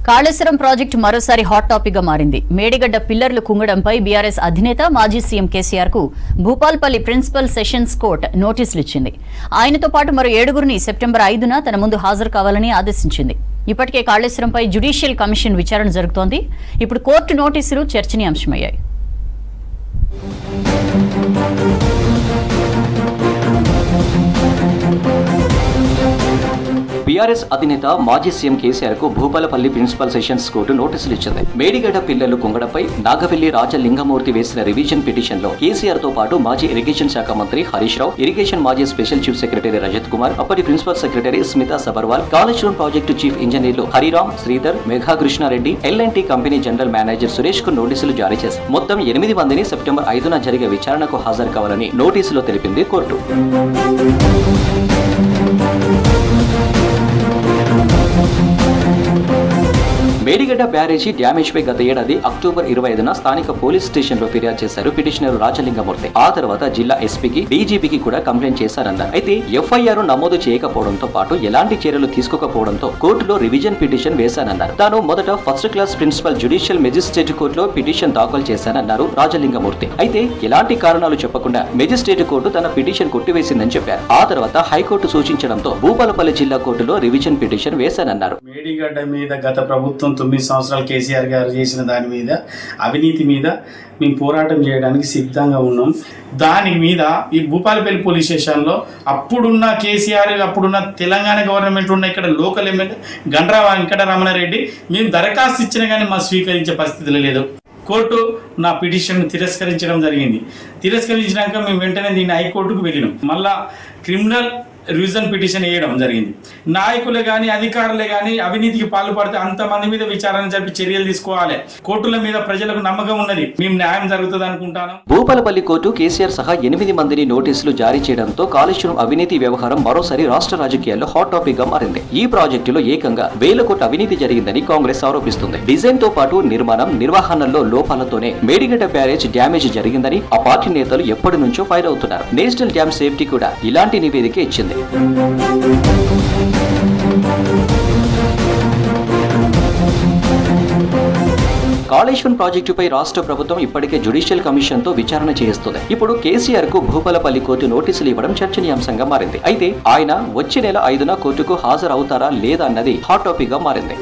Kaleshwaram project మరోసారి hot topic గా మారింది. మేడిగడ్డ పిల్లర్లు కుంగడంపై బీఆర్ఎస్ అధినేత మాజీ సీఎం కేసీఆర్ కు భూపాల్పల్లి ప్రిన్సిపల్ సెషన్స్ కోర్టు నోటీసులు ఇచ్చింది. ఆయనతో పాటు మరో 7గురిని సెప్టెంబర్ 5న తన ముందు హాజరు కావాలని ఆదేశించింది. ఇప్పటికే కాళేశ్వరంపై జ్యుడిషియల్ కమిషన్ విచారణ జరుగుతోంది. ఇప్పుడు కోర్టు నోటీసులు చర్చనీయాంశమయ్యాయి. బీఆర్ఎస్ అధినేత మాజీ సీఎం కేసీఆర్ కు భూపాలపల్లి ప్రిన్సిపల్ సెషన్స్ కోర్టు నోటీసులు ఇచ్చింది. మేడిగడ్డ పిల్లర్లు కుంగడంపై నాగవెల్లి రాజలింగమూర్తి వేసిన రివిజన్ పిటిషన్ లో కేసీఆర్ తో పాటు మాజీ ఇరిగేషన్ శాఖ మంత్రి హరీష్ రావు, ఇరిగేషన్ మాజీ special chief secretary Rajat Kumar, అప్పటి principal secretary Smita Sabharwal, Kaleshwaram project chief ఇంజనీర్లు Hariram, Sridhar, Megha Krishna Reddy, L&T company general manager Suresh కు నోటీసులు జారీ చేశారు. మొత్తం 8 మందిని సెప్టెంబర్ 5న జరిగే విచారణకు హాజరు కావాలని నోటీసులో తెలిపింది కోర్టు. మేడిగడ్డ బ్యారేజీ డ్యామేజ్ పై గత ఏడాది అక్టోబర్ 25న స్థానిక పోలీస్ స్టేషన్ లో ఫిర్యాదు చేశారు పిటిషనర్ రాజలింగమూర్తి. ఆ తర్వాత జిల్లా ఎస్పీకి, డీజీపీకి కూడా కంప్లైంట్ చేశారన్నారు. అయితే ఎఫ్ఐఆర్ నమోదు చేయకపోవడంతో పాటు ఎలాంటి చర్యలు తీసుకోకపోవడంతో కోర్టులో రివిజన్ పిటిషన్ వేశానన్నారు. తాను మొదట first class principal judicial magistrate కోర్టులో పిటిషన్ దాఖలు చేశానన్నారు రాజలింగమూర్తి. అయితే ఎలాంటి కారణాలు చెప్పకుండా మెజిస్ట్రేట్ కోర్టు తన పిటిషన్ కొట్టివేసిందని చెప్పారు. ఆ తర్వాత హైకోర్టు సూచించడంతో భూపాలపల్లి జిల్లా కోర్టులో రివిజన్ పిటిషన్ వేశానన్నారు. మేడిగడ్డ మీద గత ప్రభుత్వం 9 సంవత్సరాలు కేసీఆర్ గారు చేసిన దాని మీద, అవినీతి మీద మేము పోరాటం చేయడానికి సిద్ధంగా ఉన్నాం. దాని మీద ఈ భూపాలపల్లి పోలీస్ స్టేషన్లో అప్పుడున్న కేసీఆర్, అప్పుడున్న తెలంగాణ గవర్నమెంట్ ఉన్న ఇక్కడ లోకల్ ఎమ్మెల్యే గండ్రా వెంకటరమణారెడ్డి మేము దరఖాస్తు ఇచ్చినా కానీ మా స్వీకరించే పరిస్థితులు లేదు. కోర్టు నా పిటిషన్ తిరస్కరించడం జరిగింది. తిరస్కరించినాక మేము వెంటనే దీన్ని హైకోర్టుకు వెళ్ళినాం. మళ్ళా క్రిమినల్ రివిజన్ పిటిషన్ వేయడం జరిగింది. నాయకులే కానీ అధికారులే కానీ అవినీతికి పాల్పడితే అంతమంది మీద విచారణ జరిపి చర్యలు తీసుకోవాలి. కోర్టుల మీద ప్రజలకు నమ్మకం ఉన్నది, మేము న్యాయం జరుగుతుంది అనుకుంటాను. భూపాలపల్లి కోర్టు కేసీఆర్ సహా 8 మందిని నోటీసులు జారీ చేయడంతో కాళేశ్వరం అవినీతి వ్యవహారం మరోసారి రాష్ట్ర రాజకీయాల్లో హాట్ టాపిక్ గా మారింది. ఈ ప్రాజెక్టులో ఏకంగా 1000 కోట్ల అవినీతి జరిగిందని కాంగ్రెస్ ఆరోపిస్తుంది. డిజైన్ తో పాటు నిర్మాణం, నిర్వహణలో లోపాలతోనే మేడిగడ్డ బ్యారేజ్ డ్యామేజ్ జరిగిందని ఆ పార్టీ నేతలు ఎప్పటి నుంచో ఫైర్ అవుతున్నారు. నేషనల్ డ్యామ్ సేఫ్టీ కూడా ఇలాంటి నివేదిక ఇచ్చింది. కాళేశ్వరం ప్రాజెక్టుపై రాష్ట్ర ప్రభుత్వం ఇప్పటికే జ్యుడిషియల్ కమిషన్ తో విచారణ చేస్తుంది. ఇప్పుడు కేసీఆర్ కు భూపాలపల్లి కోర్టు నోటీసులు ఇవ్వడం చర్చనీయాంశంగా మారింది. అయితే ఆయన వచ్చే నెల 5న కోర్టుకు హాజరవుతారా లేదా అన్నది హాట్ టాపిక్ గా మారింది.